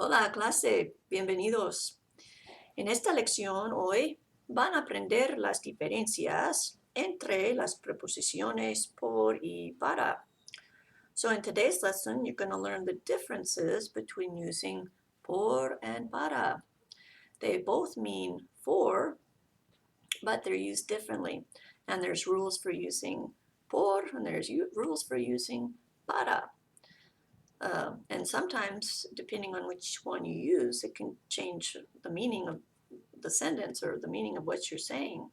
Hola clase, bienvenidos. En esta lección hoy van a aprender las diferencias entre las preposiciones por y para. So in today's lesson, you're going to learn the differences between using por and para. They both mean for, but they're used differently. And there's rules for using por and there's rules for using para. And sometimes, depending on which one you use, it can change the meaning of the sentence or the meaning of what you're saying.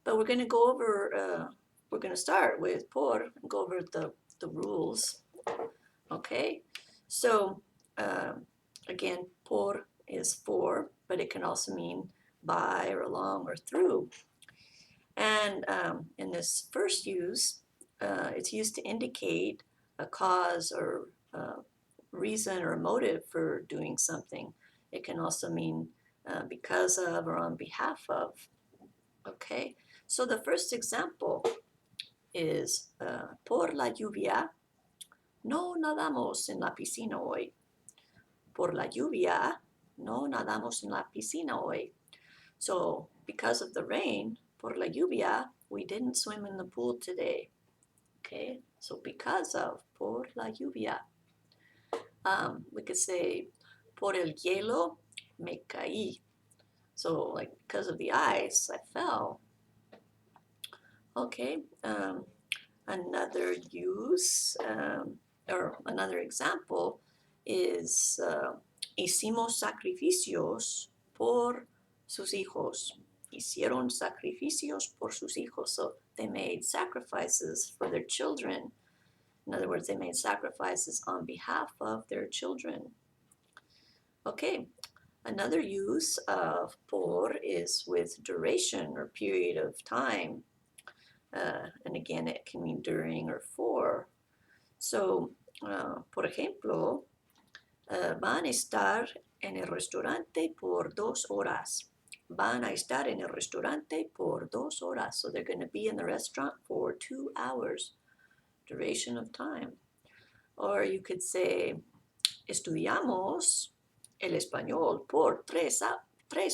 But we're going to go over, we're going to start with por and go over the rules. Okay, so again, por is for, but it can also mean by or along or through. And in this first use, it's used to indicate a cause or reason or motive for doing something. It can also mean because of or on behalf of. Okay, so the first example is por la lluvia no nadamos en la piscina hoy. Por la lluvia no nadamos en la piscina hoy. So because of the rain, por la lluvia, we didn't swim in the pool today. Okay, so because of, por la lluvia. We could say, por el hielo me caí. So like because of the ice, I fell. Okay, another use or another example is hicimos sacrificios por sus hijos. Hicieron sacrificios por sus hijos. So they made sacrifices for their children. In other words, they made sacrifices on behalf of their children. Okay, another use of por is with duration or period of time. And again, it can mean during or for. So, por ejemplo, van a estar en el restaurante por 2 horas. Van a estar en el restaurante por 2 horas. So they're going to be in the restaurant for 2 hours, duration of time. Or you could say, estudiamos el español por 3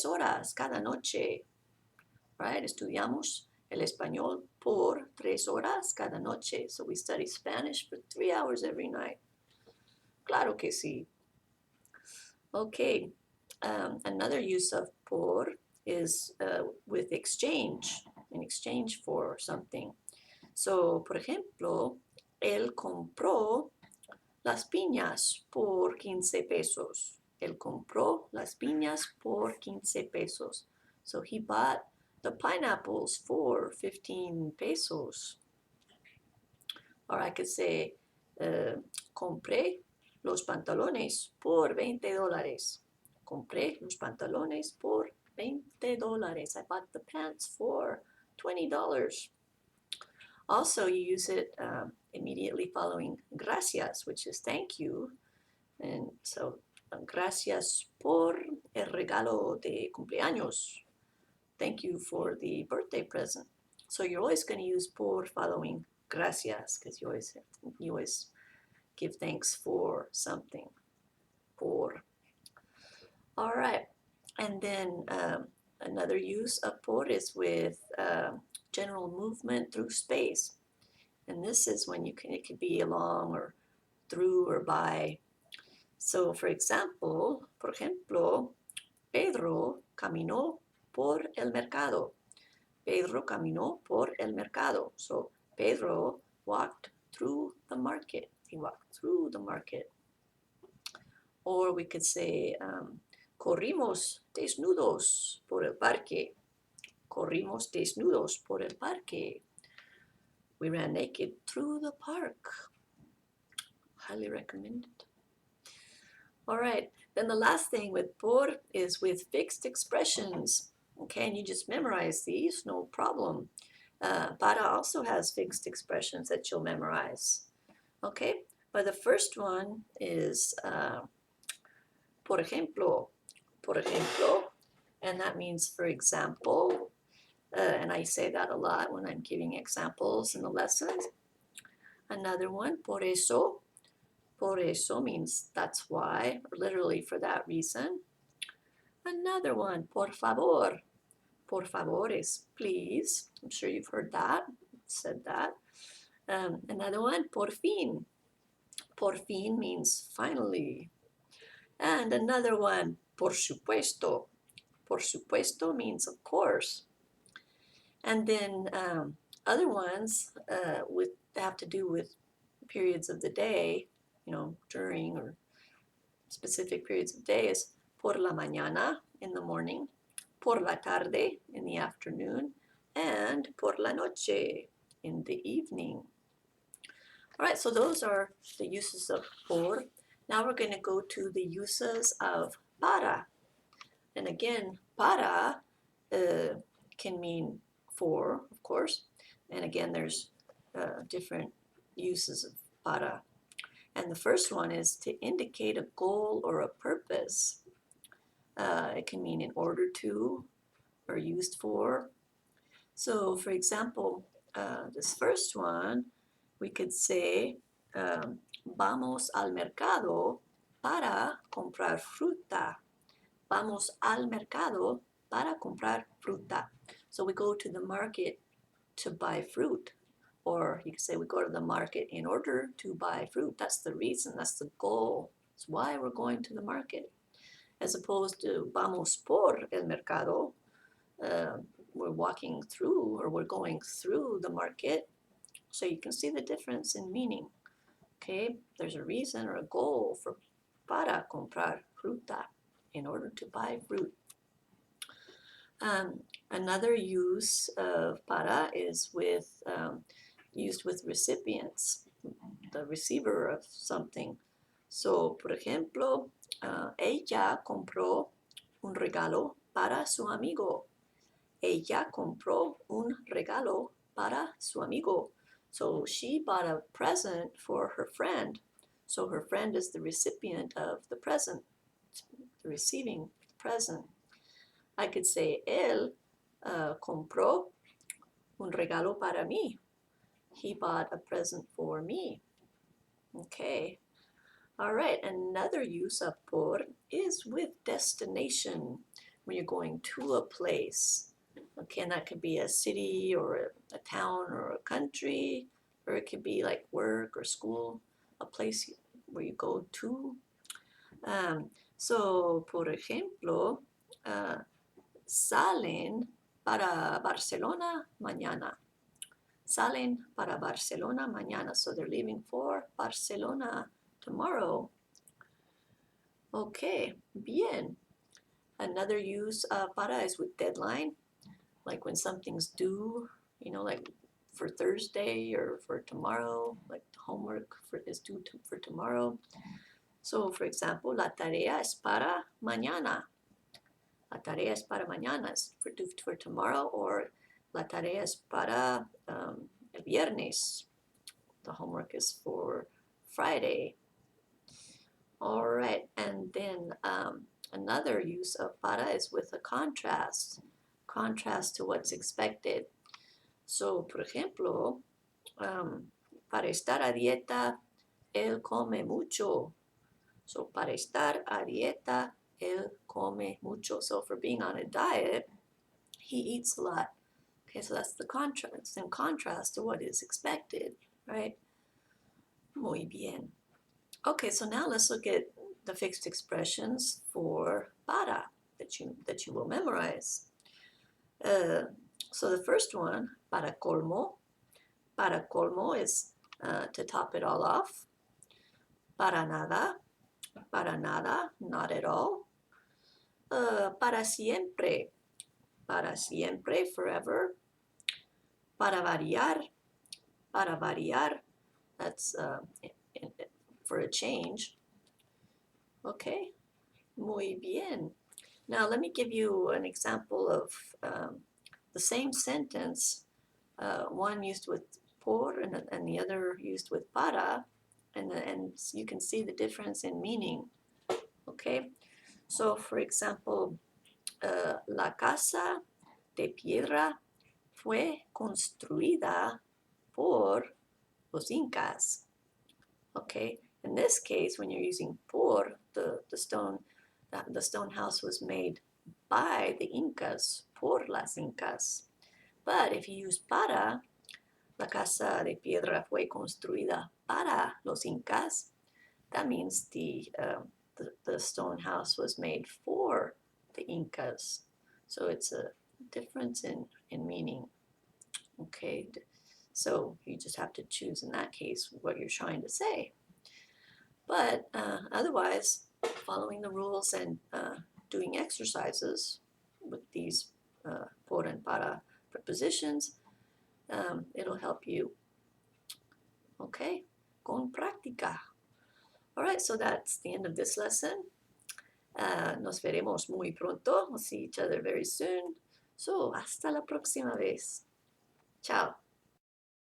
horas cada noche. Right? Estudiamos el español por 3 horas cada noche. So we study Spanish for 3 hours every night. Claro que sí. Okay, another use of por is with exchange, in exchange for something. So, por ejemplo, él compró las piñas por 15 pesos. Él compró las piñas por 15 pesos. So he bought the pineapples for 15 pesos. Or I could say, compré los pantalones por $20. Compré los pantalones por $20. I bought the pants for $20. Also, you use it immediately following gracias, which is thank you. And so, gracias por el regalo de cumpleaños. Thank you for the birthday present. So you're always going to use por following gracias because you always give thanks for something. Por. All right. And then another use of por is with general movement through space. And this is when it could be along or through or by. So for example, por ejemplo, Pedro caminó por el mercado. Pedro caminó por el mercado. So Pedro walked through the market. He walked through the market. Or we could say, corrimos desnudos por el parque. Corrimos desnudos por el parque. We ran naked through the park. Highly recommended. All right, then the last thing with por is with fixed expressions. Okay, and you just memorize these, no problem. Para also has fixed expressions that you'll memorize. Okay, but the first one is por ejemplo, and that means for example, and I say that a lot when I'm giving examples in the lessons. Another one, por eso Por eso means that's why, or literally for that reason. Another one, por favor. Por favor is please. I'm sure you've heard that, said that. Another one, por fin. Por fin means finally. And another one, por supuesto. Por supuesto means of course. And then other ones have to do with periods of the day, during or specific periods of days. Por la mañana, in the morning. Por la tarde, in the afternoon. And por la noche, in the evening. All right, so those are the uses of por. Now we're going to go to the uses of para. And again, para can mean for, of course. And again, there's different uses of para. And the first one is to indicate a goal or a purpose. It can mean in order to or used for. So, for example, this first one, we could say, vamos al mercado para comprar fruta. Vamos al mercado para comprar fruta. So we go to the market to buy fruit. Or you could say we go to the market in order to buy fruit. That's the reason, that's the goal. That's why we're going to the market. As opposed to vamos por el mercado, we're walking through or we're going through the market. So you can see the difference in meaning. Okay, there's a reason or a goal for para comprar fruta, in order to buy fruit. Another use of para is used with recipients, the receiver of something. So, por ejemplo, ella compró un regalo para su amigo. Ella compró un regalo para su amigo. So she bought a present for her friend. So her friend is the recipient of the present, receiving the present. I could say, él compró un regalo para mí. He bought a present for me. Okay. All right, another use of por is with destination, when you're going to a place. Okay, and that could be a city or a town or a country, or it could be like work or school, a place where you go to. So, por ejemplo, salen para Barcelona mañana. Salen para Barcelona mañana. So they're leaving for Barcelona tomorrow. Okay, bien. Another use of para is with deadline, like when something's due, like for Thursday or for tomorrow, like homework is due for tomorrow. So, for example, la tarea es para mañana. La tarea es para mañana, is for tomorrow, or la tarea es para el viernes. The homework is for Friday. All right, and then another use of para is with a contrast to what's expected. So, por ejemplo, para estar a dieta, él come mucho. So, para estar a dieta, él come mucho. So, for being on a diet, he eats a lot. Okay, so that's the contrast, in contrast to what is expected, right? Muy bien. Okay, so now let's look at the fixed expressions for para that you will memorize. So the first one, para colmo. Para colmo is to top it all off. Para nada, not at all. Para siempre, forever. Para variar, that's for a change. Okay, muy bien. Now let me give you an example of the same sentence, one used with por and the other used with para, and you can see the difference in meaning. Okay, so for example, la casa de piedra fue construida por los incas. Okay, In this case, when you're using por, the stone house was made by the Incas, por las Incas. But if you use para, la casa de piedra fue construida para los Incas, that means the stone house was made for the Incas. So it's a difference in meaning. Okay, so you just have to choose in that case what you're trying to say. But otherwise, following the rules and doing exercises with these por and para prepositions, it'll help you. Okay, con práctica. All right, so that's the end of this lesson. Nos veremos muy pronto. We'll see each other very soon. So, hasta la próxima vez. Ciao.